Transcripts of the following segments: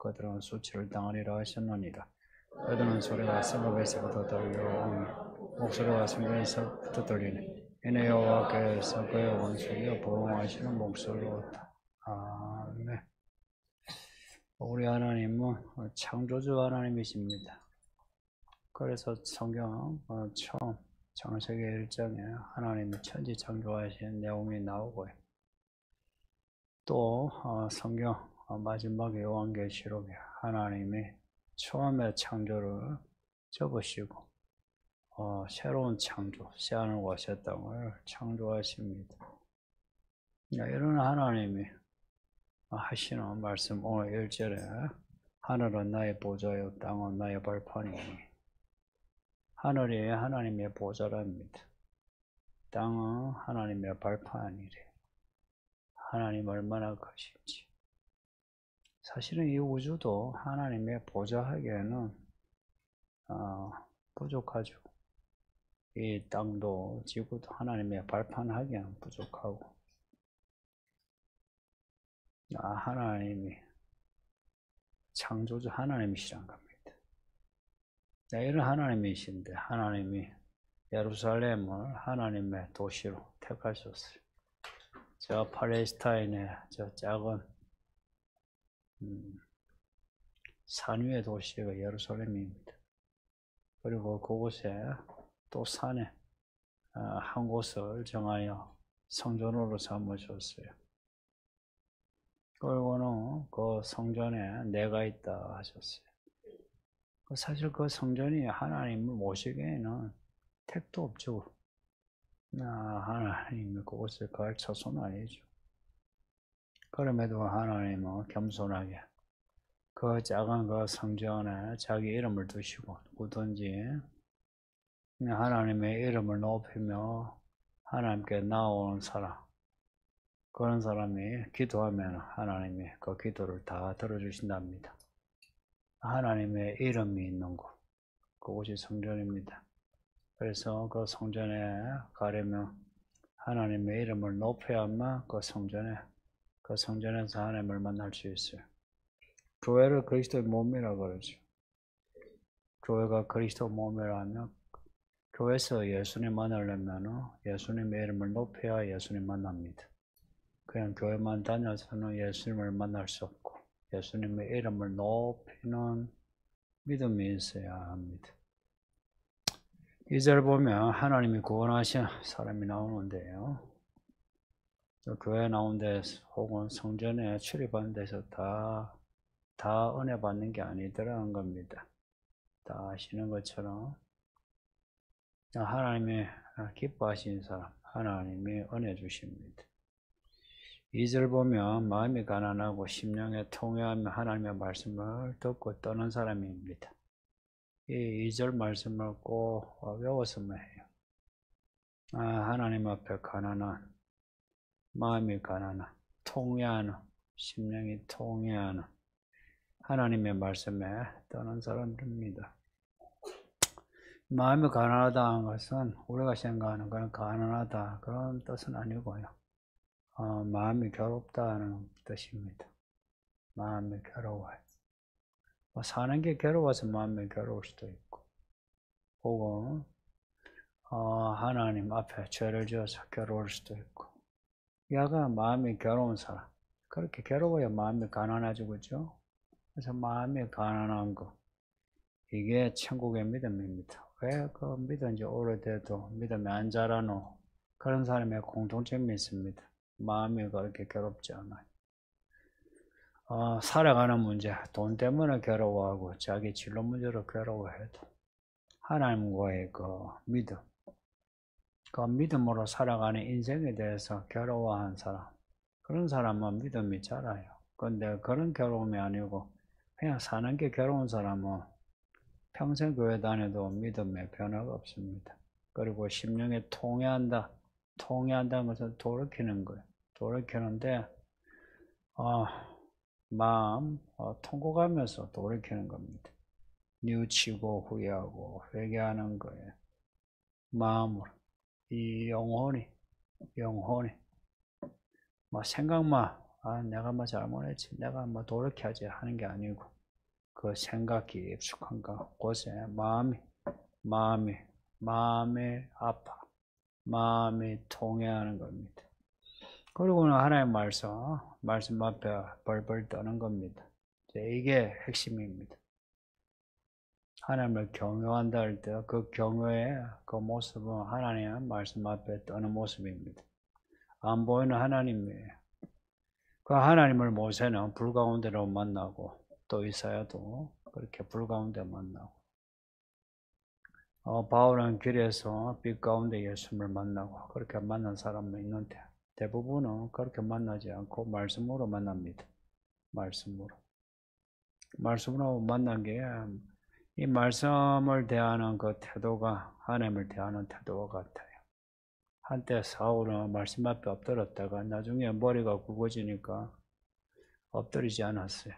그들은 수치를 당하리라 하셨느니라. 그들은 소리가 성읍에서부터 들려오니 목소리가 성전에서부터 들리니 이는 여호와께서 그의 원수여 보응하시는 목소리로다. 아멘. 우리 하나님은 창조주 하나님이십니다. 그래서 성경 처음 창세기 1장에 하나님이 천지 창조하신 내용이 나오고요. 또 성경 마지막 요한계시록에 하나님이 처음에 창조를 접으시고 새로운 창조, 새하늘과 새 땅을 창조하십니다. 이런 하나님이 하시는 말씀 오늘 1절에 하늘은 나의 보좌요 땅은 나의 발판이니 하늘이 하나님의 보좌랍니다. 땅은 하나님의 발판이래. 하나님 얼마나 크신지. 사실은 이 우주도 하나님의 보좌하기에는 부족하죠. 이 땅도 지구도 하나님의 발판하기에는 부족하고 하나님이 창조주 하나님이시란 겁니다. 이런 하나님이신데 하나님이 예루살렘을 하나님의 도시로 택하셨어요. 저 팔레스타인의 저 작은 산 위의 도시가 예루살렘입니다. 그리고 그곳에 또 산에 한 곳을 정하여 성전으로 삼으셨어요. 그리고는 그 성전에 내가 있다 하셨어요. 사실 그 성전이 하나님을 모시기에는 택도 없죠. 하나님이 그곳에 갈 처소는 아니죠. 그럼에도 하나님은 겸손하게 그 작은 그 성전에 자기 이름을 두시고 누구든지 하나님의 이름을 높이며 하나님께 나오는 사람, 그런 사람이 기도하면 하나님이 그 기도를 다 들어주신답니다. 하나님의 이름이 있는 곳, 그곳이 성전입니다. 그래서 그 성전에 가려면 하나님의 이름을 높여야만 그 성전에서 하나님을 만날 수 있어요. 교회를 그리스도의 몸이라고 그러죠. 교회가 그리스도 몸이라면 교회에서 예수님 만나려면 예수님의 이름을 높여야 예수님 만납니다. 그냥 교회만 다녀서는 예수님을 만날 수 없고 예수님의 이름을 높이는 믿음이 있어야 합니다. 2절 보면 하나님이 구원하신 사람이 나오는데요. 교회 나온 데서 혹은 성전에 출입하는 데서 다 은혜 받는 게 아니더라는 겁니다. 다 아시는 것처럼 하나님이 기뻐하시는 사람, 하나님이 은혜 주십니다. 2절 보면 마음이 가난하고 심령에 통회하며 하나님의 말씀을 듣고 떠는 사람입니다. 이 2절 말씀을 꼭 외웠으면 해요. 하나님 앞에 가난한, 마음이 가난한, 통회하는, 심령이 통회하는 하나님의 말씀에 떠는 사람들입니다. 마음이 가난하다는 것은 우리가 생각하는 그런 가난하다 그런 뜻은 아니고요. 마음이 괴롭다는 뜻입니다. 마음이 괴로워요. 사는 게 괴로워서 마음이 괴로울 수도 있고, 혹은 하나님 앞에 죄를 지어서 괴로울 수도 있고, 약간 마음이 괴로운 사람, 그렇게 괴로워야 마음이 가난하죠, 그죠? 그래서 마음이 가난한 거, 이게 천국의 믿음입니다. 왜 그 믿은 지 오래돼도 믿음이 안 자라노? 그런 사람의 공통점이 있습니다. 마음이 그렇게 괴롭지 않아요. 살아가는 문제, 돈 때문에 괴로워하고 자기 진로 문제로 괴로워해도 하나님과의 그 믿음, 그 믿음으로 살아가는 인생에 대해서 괴로워한 사람, 그런 사람은 믿음이 자라요. 그런데 그런 괴로움이 아니고 그냥 사는 게 괴로운 사람은 평생 교회 다녀도 믿음에 변화가 없습니다. 그리고 심령에 통회한다. 통회한다는 것은 돌이키는 거예요. 돌이키는데 마음 통곡하면서 돌이키는 겁니다. 뉘우치고 후회하고 회개하는 거예요. 마음으로. 이 영혼이 생각만 내가 뭐 잘못했지, 내가 뭐 돌이켜야지 하는 게 아니고, 그 생각이 익숙한 거, 곳에 마음이 아파, 마음이 통해하는 겁니다. 그리고는 하나님 말씀 앞에 벌벌 떠는 겁니다. 이게 핵심입니다. 하나님을 경외한다 할 때 그 경외의 그 모습은 하나님의 말씀 앞에 떠는 모습입니다. 안 보이는 하나님이에요. 그 하나님을 모세는 불 가운데로 만나고 또 이사야도 그렇게 불 가운데 만나고 바울은 길에서 빛 가운데 예수님을 만나고 그렇게 만난 사람도 있는데 대부분은 그렇게 만나지 않고 말씀으로 만납니다. 말씀으로 만난 게 이 말씀을 대하는 그 태도가 하나님을 대하는 태도와 같아요. 한때 사울은 말씀 앞에 엎드렸다가 나중에 머리가 굵어지니까 엎드리지 않았어요.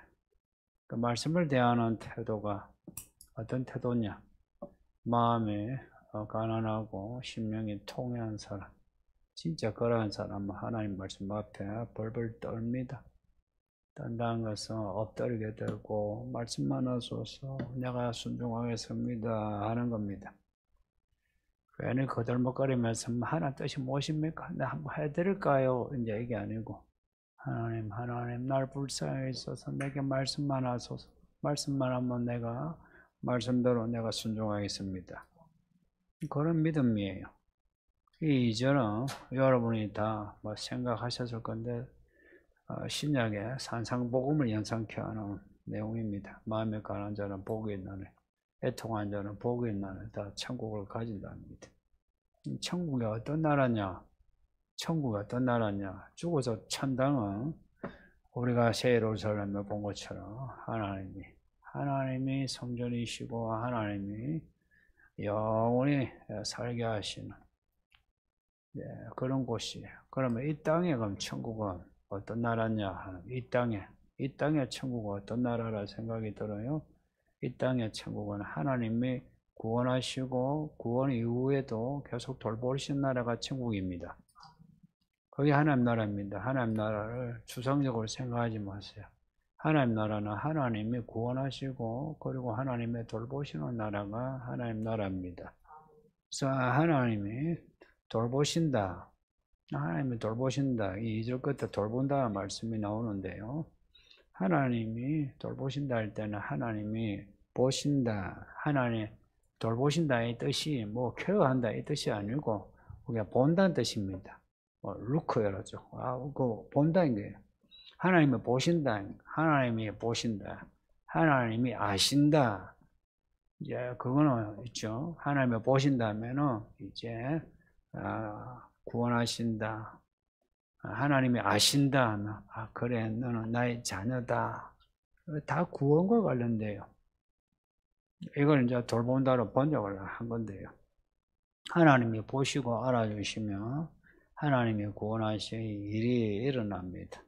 그 말씀을 대하는 태도가 어떤 태도냐? 마음이 가난하고 심령이 통해한 사람, 진짜 그러한 사람은 하나님 말씀 앞에 벌벌 떨니다. 떤다는 것은 엎드리게 되고 말씀만 하소서 내가 순종하겠습니다 하는 겁니다. 괜히 거들먹거리면서 하나님 뜻이 무엇입니까? 내가 한번 해드릴까요? 이제 이게 아니고 하나님 날 불쌍히 있어서 내게 말씀만 하소서. 말씀만 하면 내가 말씀대로 내가 순종하겠습니다. 그런 믿음이에요. 이 이전은 여러분이 다 뭐 생각하셨을 건데 신약의 산상복음을 연상케 하는 내용입니다. 마음에 가난한 자는 복이 있나니 애통한 자는 복이 있나니 다 천국을 가진답니다. 천국이 어떤 나라냐? 죽어서 천당은 우리가 새 예루살렘에 본 것처럼 하나님이 성전이시고 하나님이 영원히 살게 하시는 그런 곳이에요. 그러면 이 땅에 그럼 천국은 어떤 나라냐? 이 땅의 천국은 어떤 나라라 생각이 들어요. 이 땅의 천국은 하나님이 구원하시고 구원 이후에도 계속 돌보시는 나라가 천국입니다. 그게 하나님 나라입니다. 하나님 나라를 추상적으로 생각하지 마세요. 하나님 나라는 하나님이 구원하시고 그리고 하나님의 돌보시는 나라가 하나님 나라입니다. 그래서 하나님이 돌보신다. 하나님이 돌보신다. 이 2절 끝에 돌본다 말씀이 나오는데요. 하나님이 돌보신다 할 때는 하나님이 보신다. 하나님 돌보신다의 뜻이 뭐 케어한다 이 뜻이 아니고 우리가 본다는 뜻입니다. 루크여라죠. 그 본다는 거예요. 하나님이 보신다. 하나님이 아신다. 이제 그거는 있죠. 하나님이 보신다면은 이제 구원하신다. 하나님이 아신다. 그래 너는 나의 자녀다. 다 구원과 관련돼요. 이걸 이제 돌본다로 번역을 한 건데요. 하나님이 보시고 알아주시면 하나님이 구원하실 일이 일어납니다.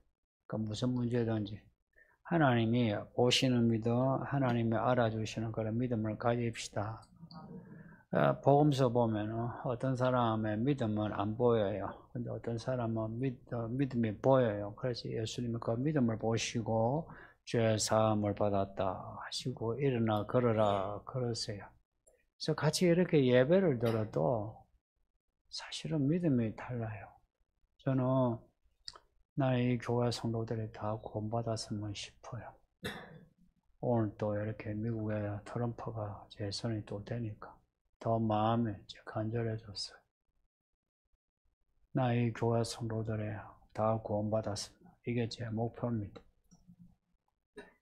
그러니까 무슨 문제든지 하나님이 보시는 믿음, 하나님이 알아주시는 그런 믿음을 가집시다. 복음서 보면 어떤 사람의 믿음은 안 보여요. 근데 어떤 사람은 믿음이 보여요. 그래서 예수님이 그 믿음을 보시고 죄 사함을 받았다 하시고 일어나 걸어라 그러세요. 그래서 같이 이렇게 예배를 들어도 사실은 믿음이 달라요. 저는 나의 교회 성도들이 다 구원받았으면 싶어요. 오늘 또 이렇게 미국에 트럼프가 재선이 또 되니까 더 마음이 간절해졌어요. 나의 교회 성도들이 다 구원받았습니다. 이게 제 목표입니다.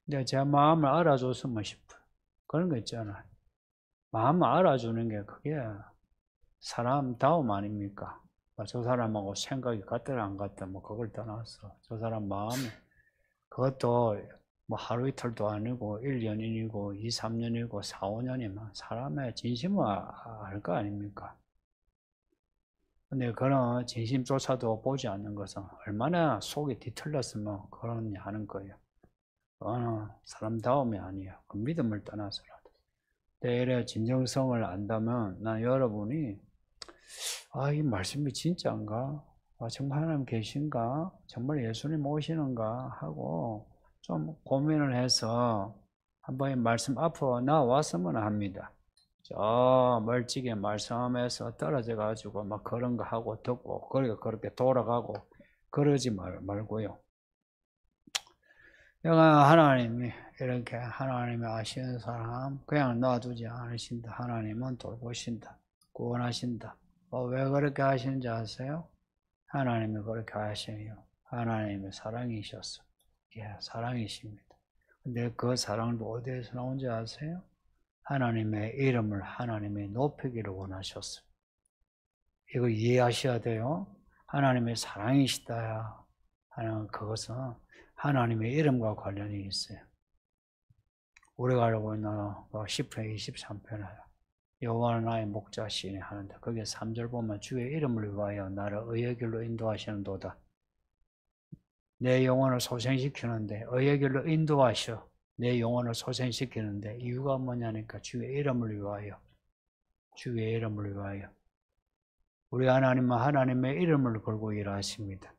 근데 제 마음을 알아줬으면 싶어요. 그런 거 있잖아요. 마음을 알아주는 게 그게 사람다움 아닙니까? 저 사람하고 생각이 같더라 안 같다 뭐 그걸 떠나서 저 사람 마음이 그것도 뭐 하루 이틀도 아니고 1년이고 2, 3년이고 4, 5년이면 사람의 진심을 알 거 아닙니까? 근데 그런 진심조차도 보지 않는 것은 얼마나 속이 뒤틀렸으면 그러냐 하는 거예요. 그거는 사람다움이 아니에요. 그 믿음을 떠나서라도. 때에 진정성을 안다면 난 여러분이 이 말씀이 진짜인가? 정말 하나님 계신가? 정말 예수님 오시는가? 하고 좀 고민을 해서 한번 이 말씀 앞으로 나왔으면 합니다. 저 멀찍이 말씀에서 떨어져 가지고 막 그런 거 하고 듣고 그렇게 돌아가고 그러지 말고요. 내가 하나님이 이렇게 하나님이 아시는 사람 그냥 놔두지 않으신다. 하나님은 돌보신다. 구원하신다. 왜 그렇게 하시는지 아세요? 하나님이 그렇게 하시네요. 하나님의 사랑이셨어. 예, 사랑이십니다. 근데 그 사랑도 어디에서 나온지 아세요? 하나님의 이름을 하나님이 높이기를 원하셨어요. 이거 이해하셔야 돼요. 하나님의 사랑이시다 하는 그것은 하나님의 이름과 관련이 있어요. 우리가 알고 있는 10편 23편에 여호와는 나의 목자시니 하는데 거기에 3절 보면 주의 이름을 위하여 나를 의의 길로 인도하시는도다. 내 영혼을 소생시키는데 의의 길로 인도하셔. 내 영혼을 소생시키는데 이유가 뭐냐니까 주의 이름을 위하여. 주의 이름을 위하여. 우리 하나님은 하나님의 이름을 걸고 일하십니다.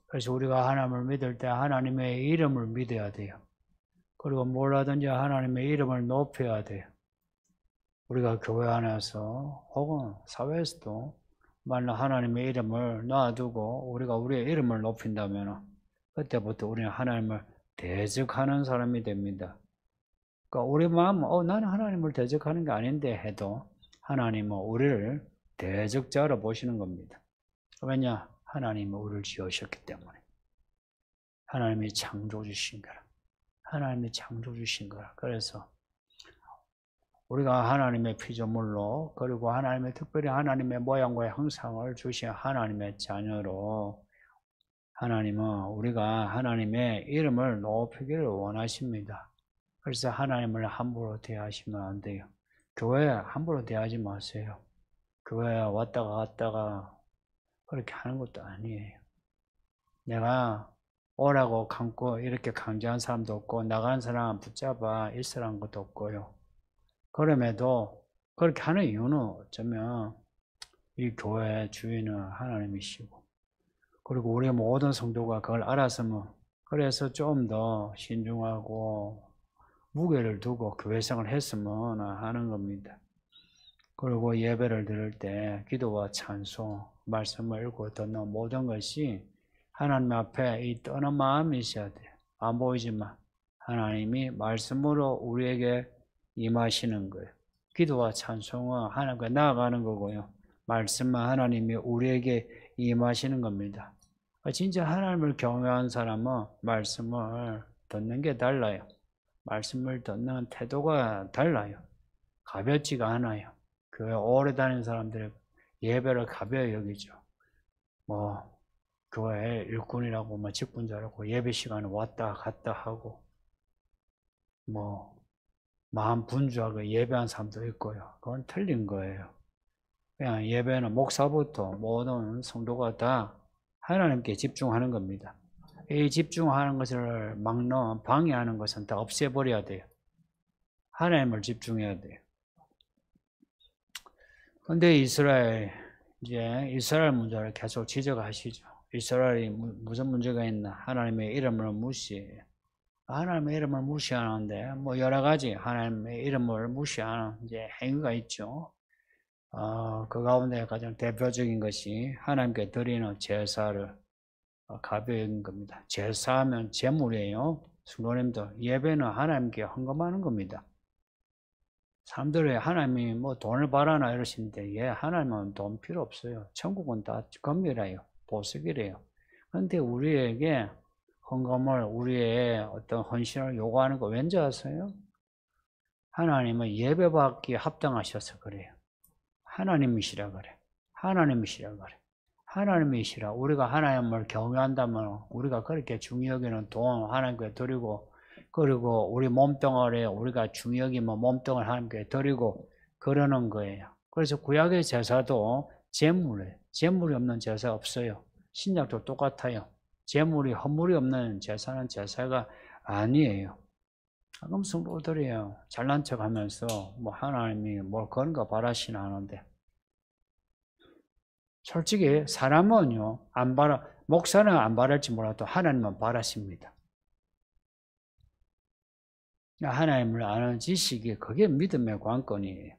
그래서 우리가 하나님을 믿을 때 하나님의 이름을 믿어야 돼요. 그리고 뭘 하든지 하나님의 이름을 높여야 돼요. 우리가 교회 안에서 혹은 사회에서도 만약 하나님의 이름을 놔두고 우리가 우리의 이름을 높인다면 그때부터 우리는 하나님을 대적하는 사람이 됩니다. 그러니까 우리 마음은 나는 하나님을 대적하는 게 아닌데 해도 하나님은 우리를 대적자로 보시는 겁니다. 왜냐? 하나님은 우리를 지으셨기 때문에. 하나님이 창조주신 거라. 하나님이 창조주신 거라. 그래서 우리가 하나님의 피조물로 그리고 하나님의 특별히 하나님의 모양과 형상을 주신 하나님의 자녀로 하나님은 우리가 하나님의 이름을 높이기를 원하십니다. 그래서 하나님을 함부로 대하시면 안 돼요. 교회 함부로 대하지 마세요. 교회 왔다가 갔다가 그렇게 하는 것도 아니에요. 내가 오라고 감고 이렇게 강제한 사람도 없고 나가는 사람 붙잡아 있으라는 것도 없고요. 그럼에도 그렇게 하는 이유는 어쩌면 이 교회 주인은 하나님이시고 그리고 우리 모든 성도가 그걸 알았으면 그래서 좀 더 신중하고 무게를 두고 교회생활을 했으면 하는 겁니다. 그리고 예배를 드릴 때 기도와 찬송, 말씀을 읽고 듣는 모든 것이 하나님 앞에 이 떠는 마음이 있어야 돼요. 안 보이지만 하나님이 말씀으로 우리에게 임하시는 거예요. 기도와 찬송은 하나님과 나아가는 거고요. 말씀은 하나님이 우리에게 임하시는 겁니다. 진짜 하나님을 경외한 사람은 말씀을 듣는 게 달라요. 말씀을 듣는 태도가 달라요. 가볍지가 않아요. 교회 오래 다니는 사람들의 예배를 가벼이 여기죠. 교회 일꾼이라고 직분자라고 예배 시간에 왔다 갔다 하고 마음 분주하게 예배한 사람도 있고요. 그건 틀린 거예요. 그냥 예배는 목사부터 모든 성도가 다 하나님께 집중하는 겁니다. 이 집중하는 것을 막는 방해하는 것은 다 없애버려야 돼요. 하나님을 집중해야 돼요. 근데 이제 이스라엘 문제를 계속 지적하시죠. 이스라엘이 무슨 문제가 있나? 하나님의 이름을 무시해요. 하나님의 이름을 무시하는데 여러 가지 하나님의 이름을 무시하는 이제 행위가 있죠. 그 가운데 가장 대표적인 것이 하나님께 드리는 제사를 가벼이 여긴 겁니다. 제사하면 제물이에요. 성도님들 예배는 하나님께 헌금하는 겁니다. 사람들이 하나님이 돈을 바라나 이러시는데 하나님은 돈 필요 없어요. 천국은 다 금이래요. 보석이래요. 그런데 우리에게 헌금을 우리의 어떤 헌신을 요구하는 거 왠지 아세요? 하나님은 예배받기에 합당하셔서 그래요. 하나님이시라 그래. 하나님이시라 그래. 하나님이시라. 우리가 하나님을 경외한다면 우리가 그렇게 중요 여기는 돈 하나님께 드리고 그리고 우리 몸뚱아리에 우리가 중요 여기면 몸뚱아리 하나님께 드리고 그러는 거예요. 그래서 구약의 제사도 제물이에요. 제물이 없는 제사 없어요. 신약도 똑같아요. 제물이 허물이 없는 제사는 제사가 아니에요. 그럼 성도들이에요. 잘난 척 하면서 하나님이 그런 거 바라시나 하는데 솔직히 사람은요, 목사는 안 바랄지 몰라도 하나님은 바라십니다. 하나님을 아는 지식이 그게 믿음의 관건이에요.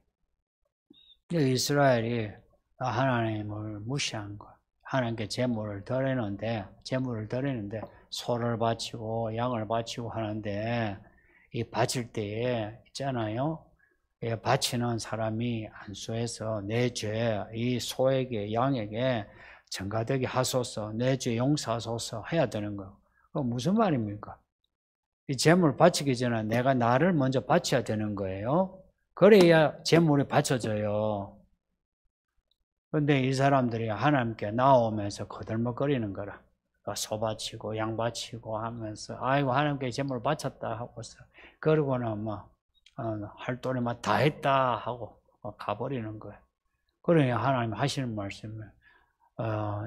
이스라엘이 하나님을 무시한 거. 하나님께 재물을 드리는데 소를 바치고 양을 바치고 하는데 이 바칠 때에 있잖아요. 바치는 사람이 안수해서 내 죄, 이 소에게 양에게 전가되게 하소서, 내 죄 용서하소서 해야 되는 거예요. 그거 무슨 말입니까? 이 재물 바치기 전에 내가 나를 먼저 바쳐야 되는 거예요. 그래야 재물이 바쳐져요. 그런데 이 사람들이 하나님께 나오면서 거들먹거리는 거라. 소 바치고 양 바치고 하면서 아이고 하나님께 재물 바쳤다 하고서 그러고는 할 돈이 다 했다 하고 가버리는 거예요. 그러니 하나님 하시는 말씀은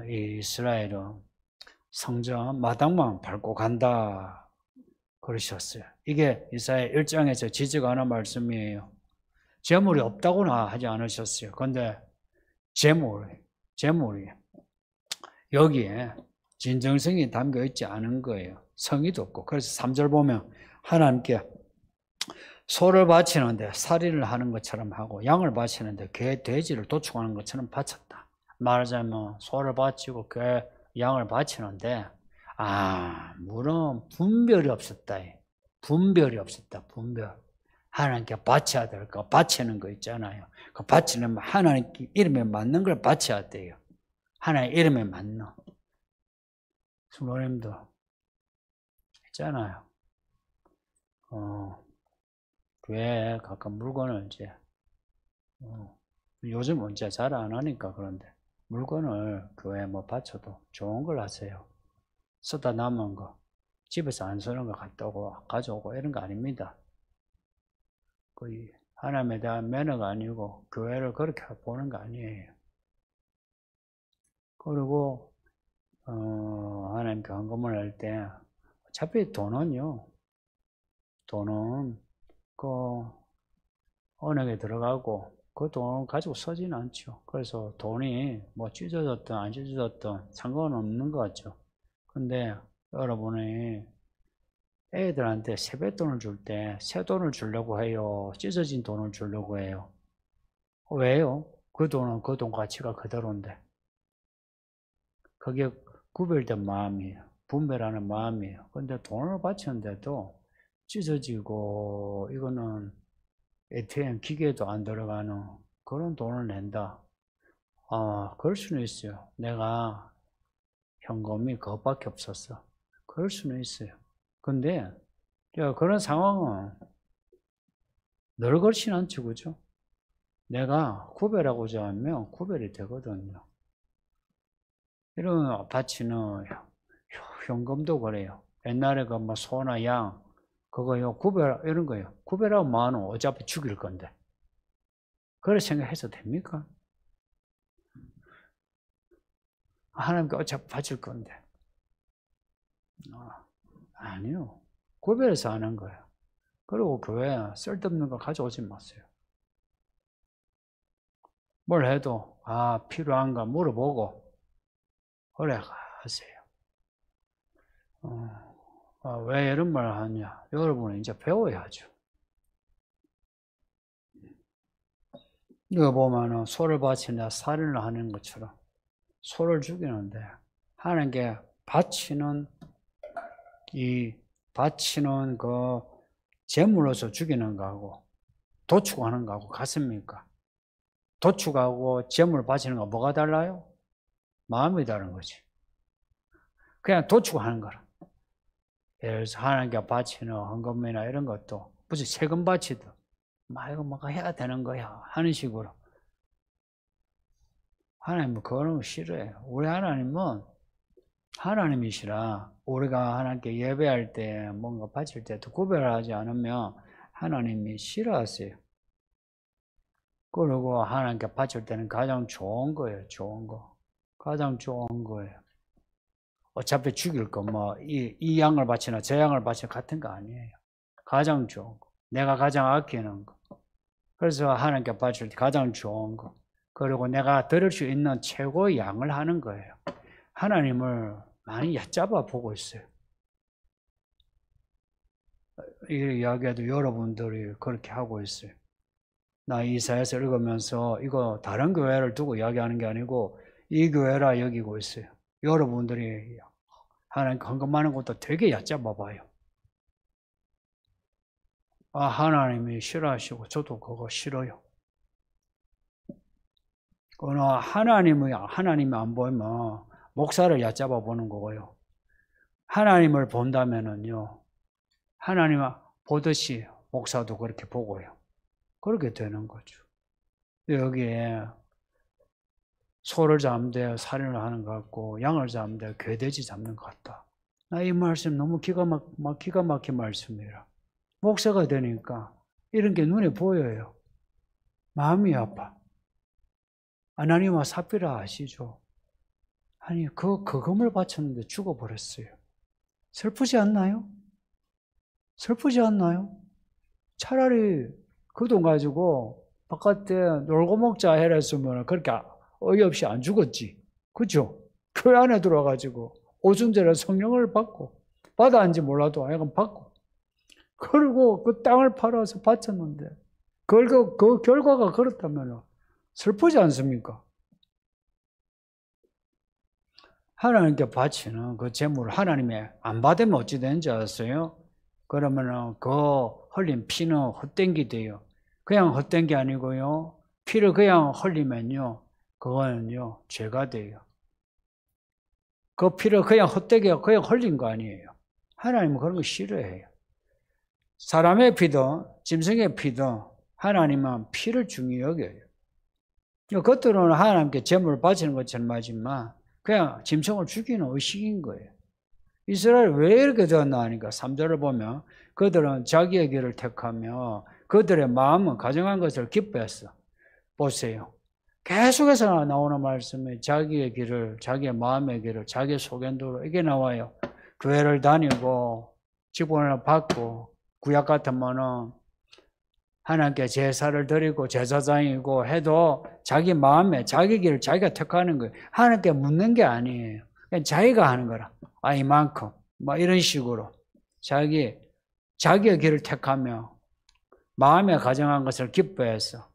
이 이스라엘은 성전 마당만 밟고 간다 그러셨어요. 이게 이사야 1장에서 지적하는 말씀이에요. 재물이 없다고는 하지 않으셨어요. 그런데 재물이 여기에 진정성이 담겨 있지 않은 거예요. 성의도 없고. 그래서 3절 보면 하나님께 소를 바치는데 살인을 하는 것처럼 하고 양을 바치는데 돼지를 도축하는 것처럼 바쳤다. 말하자면 소를 바치고 양을 바치는데 물은 분별이 없었다. 분별. 하나님께 바쳐야 될 거, 바치는 거 있잖아요. 그 바치는 하나님 이름에 맞는 걸 바쳐야 돼요. 하나님 이름에 맞는. 성도님도 있잖아요. 교회에 가끔 물건을 요즘은 이제 잘 안 하니까 그런데 물건을 교회에 바쳐도 좋은 걸 하세요. 쓰다 남은 거, 집에서 안 쓰는 거 갖다 오고 가져오고 이런 거 아닙니다. 하나님에 대한 매너가 아니고 교회를 그렇게 보는 거 아니에요. 그리고 하나님께 헌금을 할 때 어차피 돈은 은행에 들어가고 그 돈을 가지고 쓰지는 않죠. 그래서 돈이 찢어졌든 안 찢어졌든 상관없는 것 같죠. 근데 여러분이 애들한테 세뱃돈을 줄 때 새 돈을 주려고 해요? 찢어진 돈을 주려고 해요? 왜요? 그 돈은 그 돈 가치가 그대로인데. 그게 구별된 마음이에요. 분별하는 마음이에요. 근데 돈을 바치는데도 찢어지고 이거는 ATM 기계도 안 들어가는 그런 돈을 낸다. 그럴 수는 있어요. 내가 현금이 그것밖에 없었어. 그럴 수는 있어요. 근데 그런 상황은 늘 그렇지는 않죠. 그죠? 내가 구별하고자 하면 구별이 되거든요. 이런 바치는 현금도 그래요. 옛날에 소나 양 그거요 이런 거요. 구별하면 뭐하노? 어차피 죽일 건데. 그렇게 생각해서 됩니까? 하나님께 어차피 바칠 건데. 아니요. 구별해서 하는 거예요. 그리고 교회에 쓸데없는 거 가져오지 마세요. 뭘 해도 필요한가 물어보고 그래 하세요. 왜 이런 말을 하냐? 여러분은 이제 배워야죠. 이거 보면은 소를 바치는데 살인을 하는 것처럼 소를 죽이는데 하나님께 바치는 그 제물로서 죽이는 거하고 도축하는 거하고 같습니까? 도축하고 제물 바치는 거 뭐가 달라요? 마음이 다른 거지. 그냥 도축하는 거라. 예를 들어서 하나님께 바치는 헌금이나 이런 것도 무슨 세금 바치든 이거 뭐가 해야 되는 거야 하는 식으로. 하나님은 그런 거 싫어해요. 우리 하나님은 하나님이시라 우리가 하나님께 예배할 때 뭔가 바칠 때도 구별하지 않으면 하나님이 싫어하세요. 그리고 하나님께 바칠 때는 가장 좋은 거예요. 좋은 거. 가장 좋은 거예요. 어차피 죽일 거 이 양을 바치나 저 양을 바치나 같은 거 아니에요. 가장 좋은 거. 내가 가장 아끼는 거. 그래서 하나님께 바칠 때 가장 좋은 거. 그리고 내가 들을 수 있는 최고의 양을 하는 거예요. 하나님을 많이 얕잡아 보고 있어요. 이 이야기에도 여러분들이 그렇게 하고 있어요. 나 이사야서 읽으면서 이거 다른 교회를 두고 이야기하는 게 아니고 이 교회라 여기고 있어요. 여러분들이 하나님 헌금하는 것도 되게 얕잡아 봐요. 아, 하나님이 싫어하시고 저도 그거 싫어요. 하나님이 안 보이면 목사를 얕잡아 보는 거고요. 하나님을 본다면은요, 하나님 보듯이 목사도 그렇게 보고요. 그렇게 되는 거죠. 여기에 소를 잡는데 살인을 하는 것 같고, 양을 잡는데 괴돼지 잡는 것 같다. 나 이 말씀 너무 기가 막힌 말씀이라. 목사가 되니까 이런 게 눈에 보여요. 마음이 아파. 아나니와 삽비라 아시죠? 아니, 그 금을 바쳤는데 죽어버렸어요. 슬프지 않나요? 슬프지 않나요? 차라리 그 돈 가지고 바깥에 놀고 먹자 해랬으면 그렇게 어이없이 안 죽었지. 그죠? 그 안에 들어가지고 오순절에 성령을 받고, 받았는지 몰라도 하여간 받고, 그리고 그 땅을 팔아서 바쳤는데, 그 결과가 그렇다면 슬프지 않습니까? 하나님께 바치는 그 재물을 하나님이 안 받으면 어찌 되는지 아세요? 그러면은 그 흘린 피는 헛된기 돼요. 그냥 헛된 게 아니고요. 피를 그냥 흘리면요. 그거는요. 죄가 돼요. 그 피를 그냥 헛되게 그냥 흘린 거 아니에요. 하나님은 그런 거 싫어해요. 사람의 피든 짐승의 피든 하나님은 피를 중요히 여겨요. 겉으로는 하나님께 재물을 바치는 것처럼 하지만 그냥 짐승을 죽이는 의식인 거예요. 이스라엘 왜 이렇게 되었나 하니까 3절을 보면 그들은 자기의 길을 택하며 그들의 마음은 가정한 것을 기뻐했어. 보세요. 계속해서 나오는 말씀이 자기의 길을, 자기의 마음의 길을, 자기의 소견대로 이게 나와요. 교회를 다니고 직분을 받고 구약 같으면은 하나님께 제사를 드리고 제사장이고 해도 자기 마음에 자기 길을 자기가 택하는 거예요. 하나님께 묻는 게 아니에요. 그냥 자기가 하는 거라. 아, 이만큼. 뭐 이런 식으로. 자기의 길을 택하며 마음에 가정한 것을 기뻐해서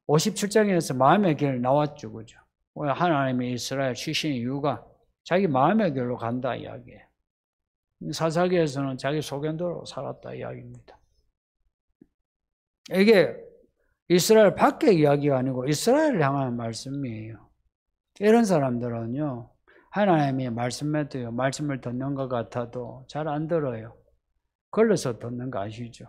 57장에서 마음의 길 나왔죠. 그죠? 하나님이 이스라엘 주신 이유가 자기 마음의 길로 간다 이야기예요. 사사기에서는 자기 소견대로 살았다 이야기입니다. 이게 이스라엘 밖의 이야기가 아니고 이스라엘을 향한 말씀이에요. 이런 사람들은요, 하나님이 말씀해도요, 말씀을 듣는 것 같아도 잘 안 들어요. 걸러서 듣는 거 아시죠?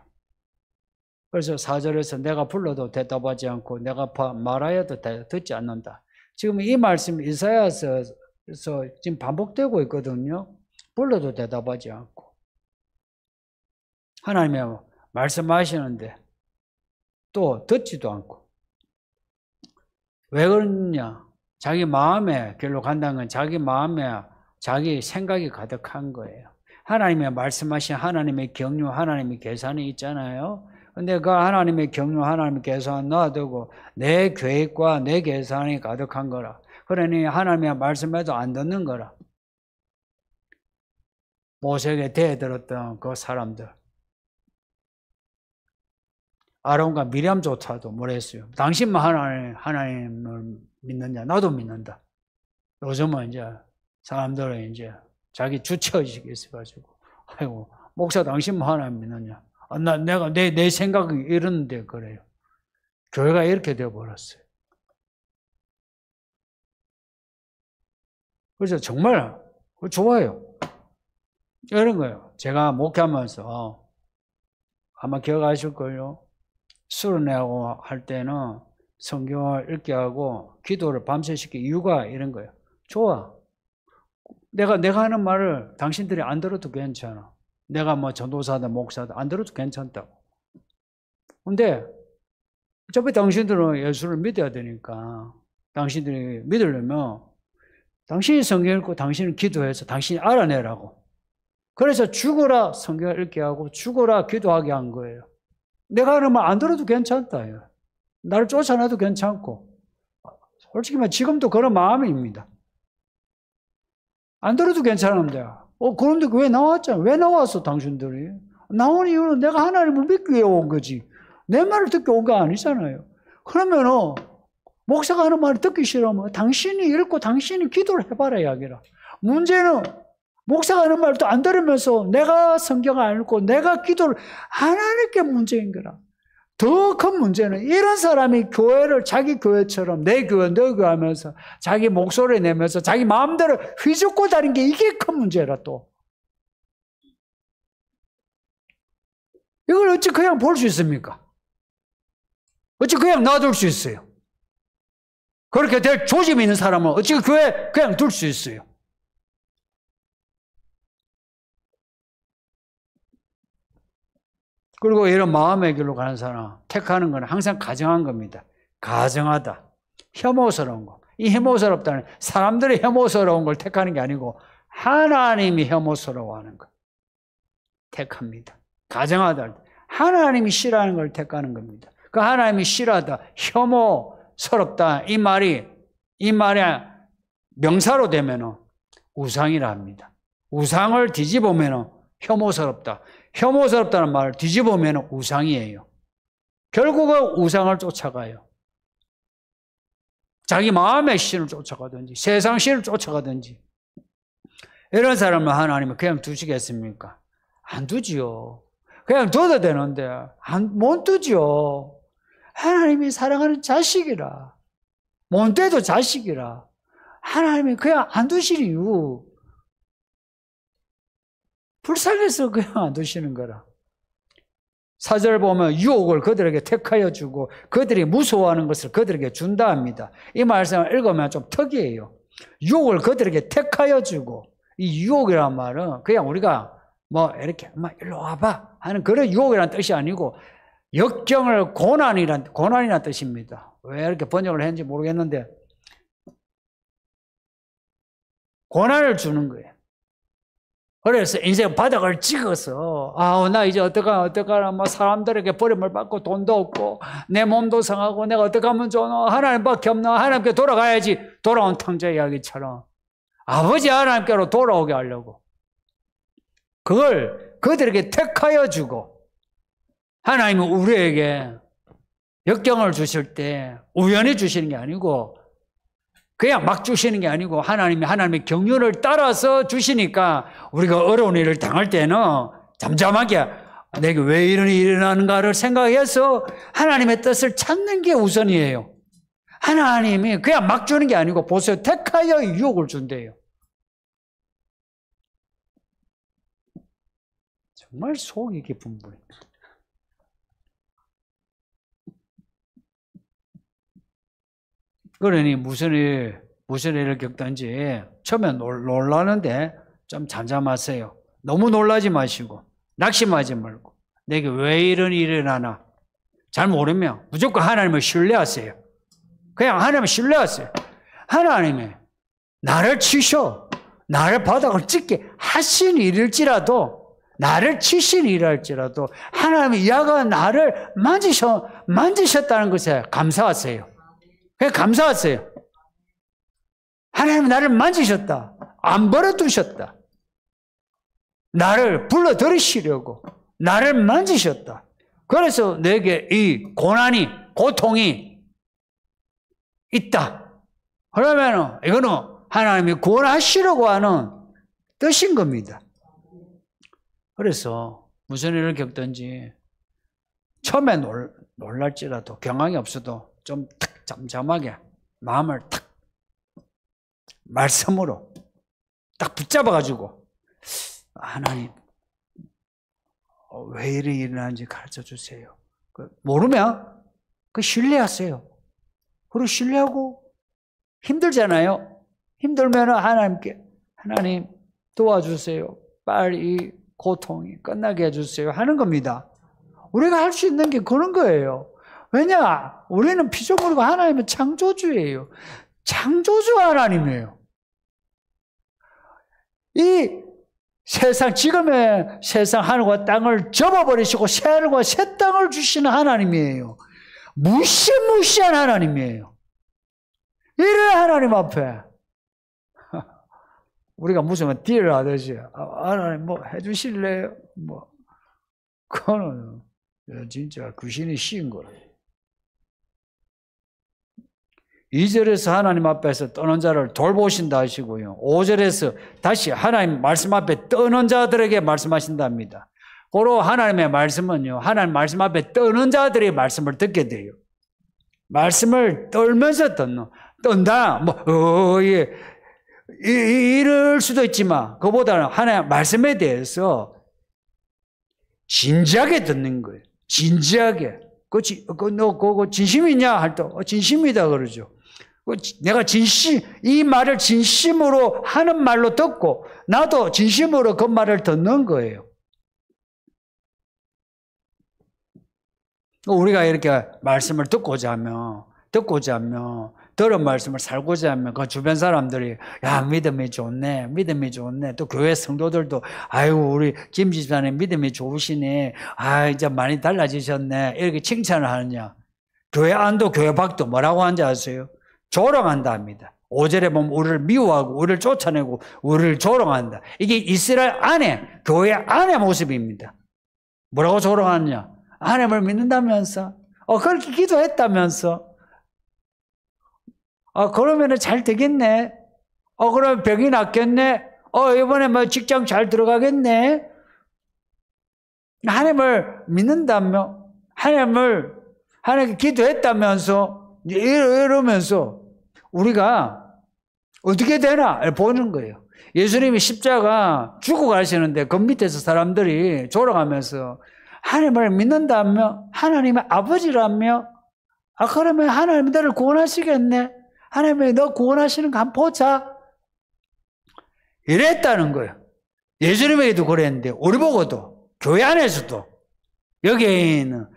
그래서 4절에서 내가 불러도 대답하지 않고 내가 말하여도 듣지 않는다. 지금 이 말씀 이사야서에서 지금 반복되고 있거든요. 불러도 대답하지 않고. 하나님이 말씀하시는데 또 듣지도 않고. 왜 그러냐? 자기 마음의 길로 간다는 건 자기 마음에 자기 생각이 가득한 거예요. 하나님이 말씀하신 하나님의 경륜, 하나님의 계산이 있잖아요. 근데 그 하나님의 경륜, 하나님의 계산 놔두고 내 계획과 내 계산이 가득한 거라. 그러니 하나님의 말씀에도 안 듣는 거라. 모세에게 대들었던 그 사람들. 아론과 미리암조차도 뭐랬어요? 당신만 하나님을 믿느냐? 나도 믿는다. 요즘은 이제 사람들은 이제 자기 주체의식이 있어가지고, 아이고, 목사 당신만 하나님 믿느냐? 내가 내 생각이 이러는데 그래요. 교회가 이렇게 되어버렸어요. 그래서 정말 좋아요. 이런 거예요. 제가 목회하면서 아마 기억하실 거예요. 수련회하고 할 때는 성경을 읽게 하고 기도를 밤새 시키는 이유가 이런 거예요. 좋아. 내가 하는 말을 당신들이 안 들어도 괜찮아. 내가 뭐 전도사든 목사든 안 들어도 괜찮다고. 근데 어차피 당신들은 예수를 믿어야 되니까 당신들이 믿으려면 당신이 성경 읽고 당신은 기도해서 당신이 알아내라고. 그래서 죽어라 성경을 읽게 하고 죽어라 기도하게 한 거예요. 내가 하는 말 안 들어도 괜찮다. 나를 쫓아내도 괜찮고 솔직히 말 지금도 그런 마음입니다. 안 들어도 괜찮은데. 그런데 왜 나왔잖아. 왜 나왔어, 당신들이? 나온 이유는 내가 하나님을 믿기 위해 온 거지. 내 말을 듣기 온 거 아니잖아요. 그러면은, 목사가 하는 말을 듣기 싫으면 당신이 읽고 당신이 기도를 해봐라, 이야기라. 문제는, 목사가 하는 말도 안 들으면서 내가 성경을 안 읽고 내가 기도를 안 하는 게 문제인 거라. 더 큰 문제는 이런 사람이 교회를 자기 교회처럼 내 교회, 너 교회 하면서 자기 목소리 내면서 자기 마음대로 휘젓고 다니는 게 이게 큰 문제라 또. 이걸 어찌 그냥 볼 수 있습니까? 어찌 그냥 놔둘 수 있어요? 그렇게 될 조짐이 있는 사람은 어찌 교회 그냥 둘 수 있어요? 그리고 이런 마음의 길로 가는 사람 택하는 건 항상 가정한 겁니다. 가정하다. 혐오스러운 거. 이 혐오스럽다는 사람들이 혐오스러운 걸 택하는 게 아니고 하나님이 혐오스러워하는 거 택합니다. 가정하다. 하나님이 싫어하는 걸 택하는 겁니다. 그 하나님이 싫어하다, 혐오스럽다 이 말이 명사로 되면은 우상이라 합니다. 우상을 뒤집으면은 혐오스럽다. 혐오스럽다는 말을 뒤집으면 우상이에요. 결국은 우상을 쫓아가요. 자기 마음의 신을 쫓아가든지 세상 신을 쫓아가든지. 이런 사람을 하나님은 그냥 두시겠습니까? 안 두지요. 그냥 둬도 되는데 못 두지요. 하나님이 사랑하는 자식이라. 못 돼도 자식이라. 하나님이 그냥 안 두실 이유. 불쌍해서 그냥 안 두시는 거라. 4절 보면 유혹을 그들에게 택하여 주고 그들이 무서워하는 것을 그들에게 준다 합니다. 이 말씀을 읽으면 좀 특이해요. 유혹을 그들에게 택하여 주고, 이 유혹이란 말은 그냥 우리가 뭐 이렇게 일로 와봐 하는 그런 유혹이라는 뜻이 아니고 역경을 고난이란 뜻입니다. 왜 이렇게 번역을 했는지 모르겠는데 고난을 주는 거예요. 그래서 인생 바닥을 찍어서 나 이제 어떡하나 뭐 사람들에게 버림을 받고 돈도 없고 내 몸도 상하고 내가 어떻게 하면 좋나, 하나님밖에 없나, 하나님께 돌아가야지. 돌아온 탕자 이야기처럼 아버지 하나님께로 돌아오게 하려고 그걸 그들에게 택하여 주고, 하나님은 우리에게 역경을 주실 때 우연히 주시는 게 아니고 그냥 막 주시는 게 아니고 하나님의 경륜을 따라서 주시니까 우리가 어려운 일을 당할 때는 잠잠하게 내게 왜 이런 일이 일어나는가를 생각해서 하나님의 뜻을 찾는 게 우선이에요. 하나님이 그냥 막 주는 게 아니고 보세요. 택하여 유혹을 준대요. 정말 속이 깊은 분입니다. 그러니 무슨 일을 겪든지 처음에 놀라는데 좀 잠잠하세요. 너무 놀라지 마시고 낙심하지 말고 내게 왜 이런 일이 일어나나 잘 모르면 무조건 하나님을 신뢰하세요. 그냥 하나님을 신뢰하세요. 하나님이 나를 치셔, 나를 바닥을 찍게 하신 일일지라도, 나를 치신 일일지라도 하나님이 야가 나를 만지셨다는 것에 감사하세요. 그냥 감사하세요. 하나님이 나를 만지셨다. 안 버려두셨다. 나를 불러들이시려고 나를 만지셨다. 그래서 내게 이 고통이 있다. 그러면 이거는 하나님이 구원하시려고 하는 뜻인 겁니다. 그래서 무슨 일을 겪든지 처음에 놀랄지라도 경황이 없어도 좀 탁 잠잠하게 마음을 탁 말씀으로 딱 붙잡아가지고 하나님 왜 이런 일이 일어나는지 가르쳐 주세요. 모르면 신뢰하세요. 그리고 신뢰하고 힘들잖아요. 힘들면 하나님께 하나님 도와주세요. 빨리 이 고통이 끝나게 해주세요 하는 겁니다. 우리가 할 수 있는 게 그런 거예요. 왜냐? 우리는 피조물이고 하나님은 창조주예요. 창조주 하나님이에요. 이 세상, 지금의 세상 하늘과 땅을 접어버리시고 새 하늘과 새 땅을 주시는 하나님이에요. 무시무시한 하나님이에요. 이래 하나님 앞에 우리가 무슨 딜을 하듯이 하나님 뭐 해주실래요? 뭐 그거는 진짜 귀신이 씌인 거라. 2절에서 하나님 앞에서 떠는 자를 돌보신다 하시고요. 5절에서 다시 하나님 말씀 앞에 떠는 자들에게 말씀하신답니다. 고로 하나님의 말씀은요, 하나님 말씀 앞에 떠는 자들의 말씀을 듣게 돼요. 말씀을 떨면서 떤다. 예. 이럴 수도 있지만, 그보다는 하나님 말씀에 대해서 진지하게 듣는 거예요. 진지하게. 너 그거 진심이냐? 할 때, 진심이다 그러죠. 내가 이 말을 진심으로 하는 말로 듣고, 나도 진심으로 그 말을 듣는 거예요. 우리가 이렇게 말씀을 듣고자 하면, 들은 말씀을 살고자 하면, 그 주변 사람들이, 야, 믿음이 좋네. 또 교회 성도들도, 아유, 우리 김 집사님 믿음이 좋으시네. 아, 이제 많이 달라지셨네. 이렇게 칭찬을 하느냐. 교회 안도 교회 밖도 뭐라고 하는지 아세요? 조롱한다 합니다. 5절에 보면 우리를 미워하고, 우리를 쫓아내고, 우리를 조롱한다. 이게 이스라엘 안에, 교회 안의 모습입니다. 뭐라고 조롱하느냐? 하나님을 믿는다면서, 그렇게 기도했다면서, 그러면은 잘 되겠네. 그러면 병이 낫겠네. 이번에 뭐 직장 잘 들어가겠네. 하나님을 믿는다며, 하나님께 기도했다면서, 이러면서, 우리가 어떻게 되나 보는 거예요. 예수님이 십자가 죽고 가시는데, 그 밑에서 사람들이 조롱하면서, 하나님을 믿는다며, 하나님의 아버지라며, 그러면 하나님이 너를 구원하시겠네. 하나님이 너 구원하시는 거 한번 보자. 이랬다는 거예요. 예수님에게도 그랬는데, 우리 보고도, 교회 안에서도, 여기에 있는,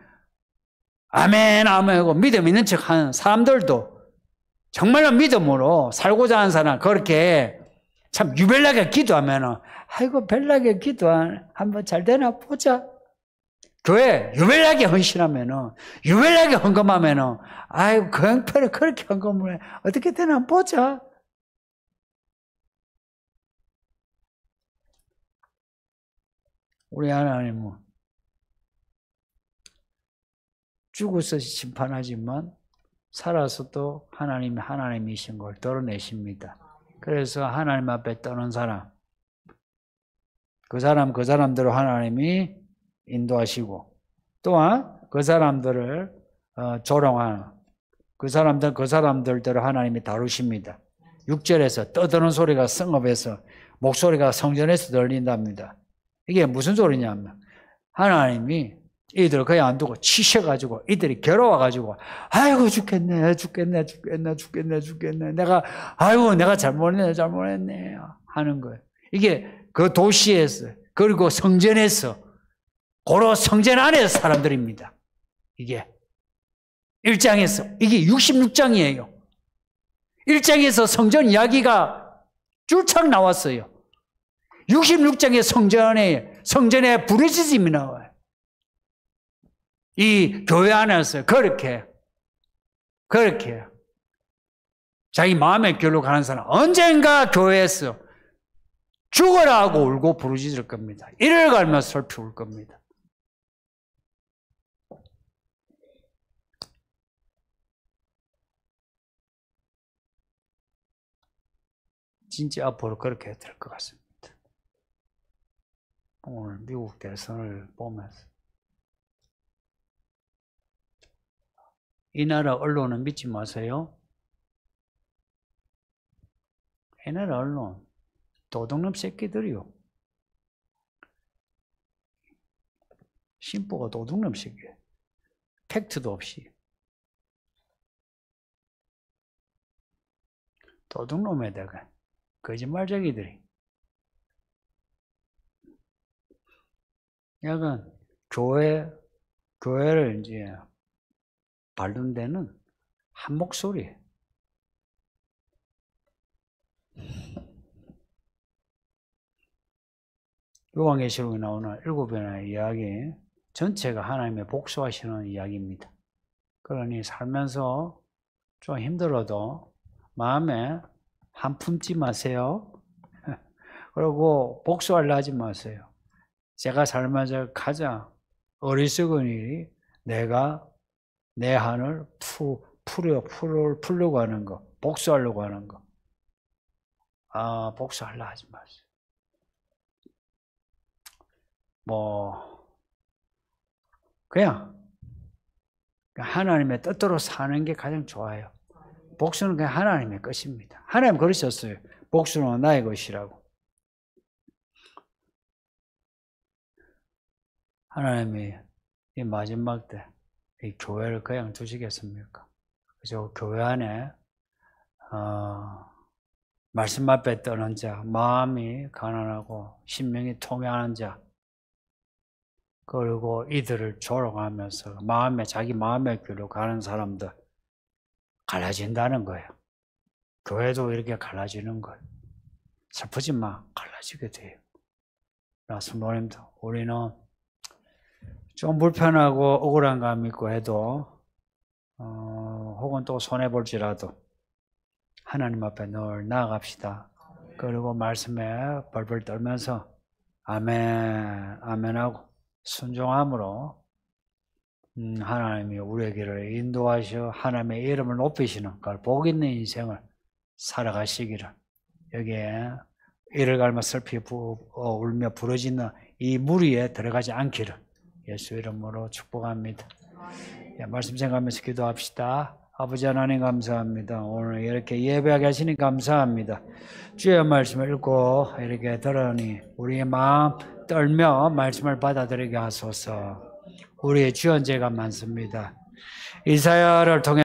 아멘, 아멘 하고 믿음 있는 척 하는 사람들도, 정말로 믿음으로 살고자 하는 사람, 그렇게 참 유별나게 기도하면은, 아이고, 별나게 기도한, 한번 잘 되나 보자. 교회 유별나게 헌신하면은, 유별나게 헌금하면은, 아이고, 그 형편에 그렇게 헌금을 해. 어떻게 되나 한번 보자. 우리 하나님은 죽어서 심판하지만 살아서도 하나님이 하나님이신 걸 드러내십니다. 그래서 하나님 앞에 떠는 사람, 그 사람들을 하나님이 인도하시고, 또한 그 사람들을 조롱하는 그 사람들대로 하나님이 다루십니다. 6절에서 떠드는 소리가 성읍에서, 목소리가 성전에서 들린답니다. 이게 무슨 소리냐면, 하나님이 이들을 거의 안 두고 치셔가지고, 이들이 괴로워가지고, 아이고, 죽겠네. 내가 잘못했네. 하는 거예요. 이게 그 도시에서, 그리고 성전에서, 고로 성전 안에서 사람들입니다. 이게 1장에서, 이게 66장이에요. 1장에서 성전 이야기가 줄창 나왔어요. 66장의 성전에 부르짖음이 나와요. 이 교회 안에서 그렇게 자기 마음의 길로 가는 사람, 언젠가 교회에서 죽어라 하고 울고 부르짖을 겁니다. 이를 갈며 슬피 울 겁니다. 진짜 앞으로 그렇게 될 것 같습니다. 오늘 미국 대선을 보면서 이 나라 언론은 믿지 마세요. 이 나라 언론 도둑놈 새끼들이요. 신보가 도둑놈 새끼예요. 팩트도 없이. 도둑놈에다가 거짓말쟁이들이. 약간 교회를 이제 밟는 데는 한 목소리. 요한계시록에 나오는 7변화의 이야기 전체가 하나님의 복수하시는 이야기입니다. 그러니 살면서 좀 힘들어도 마음에 한 품지 마세요. 그리고 복수하려 하지 마세요. 제가 살면서 가장 어리석은 일이 내가 내 한을 풀려고 하는 거, 복수하려고 하는 거. 복수하려 하지 마세요. 그냥 하나님의 뜻대로 사는 게 가장 좋아요. 복수는 그냥 하나님의 것입니다. 하나님 그러셨어요. 복수는 나의 것이라고. 하나님이 이 마지막 때 이 교회를 그냥 두시겠습니까? 그래서 교회 안에 말씀 앞에 떠는 자, 마음이 가난하고 심령이 통회하는 자, 그리고 이들을 조롱하면서 자기 마음의 길로 가는 사람들 갈라진다는 거예요. 교회도 이렇게 갈라지는 거예요. 슬프지 마, 갈라지게 돼요. 성도님들, 우리는 좀 불편하고 억울한 감이 있고 해도 혹은 또 손해볼지라도 하나님 앞에 늘 나아갑시다. 그리고 말씀에 벌벌 떨면서 아멘, 아멘하고 순종함으로 하나님이 우리의 길을 인도하시어 하나님의 이름을 높이시는 그 복 있는 인생을 살아가시기를, 여기에 이를 갈며 슬피 울며 부러지는 이 무리에 들어가지 않기를 예수 이름으로 축복합니다. 말씀 생각하면서 기도합시다. 아버지 하나님 감사합니다. 오늘 이렇게 예배하게 하시니 감사합니다. 주의 말씀을 읽고 이렇게 들으니 우리의 마음 떨며 말씀을 받아들이게 하소서. 우리의 주연죄가 많습니다. 이사야를 통해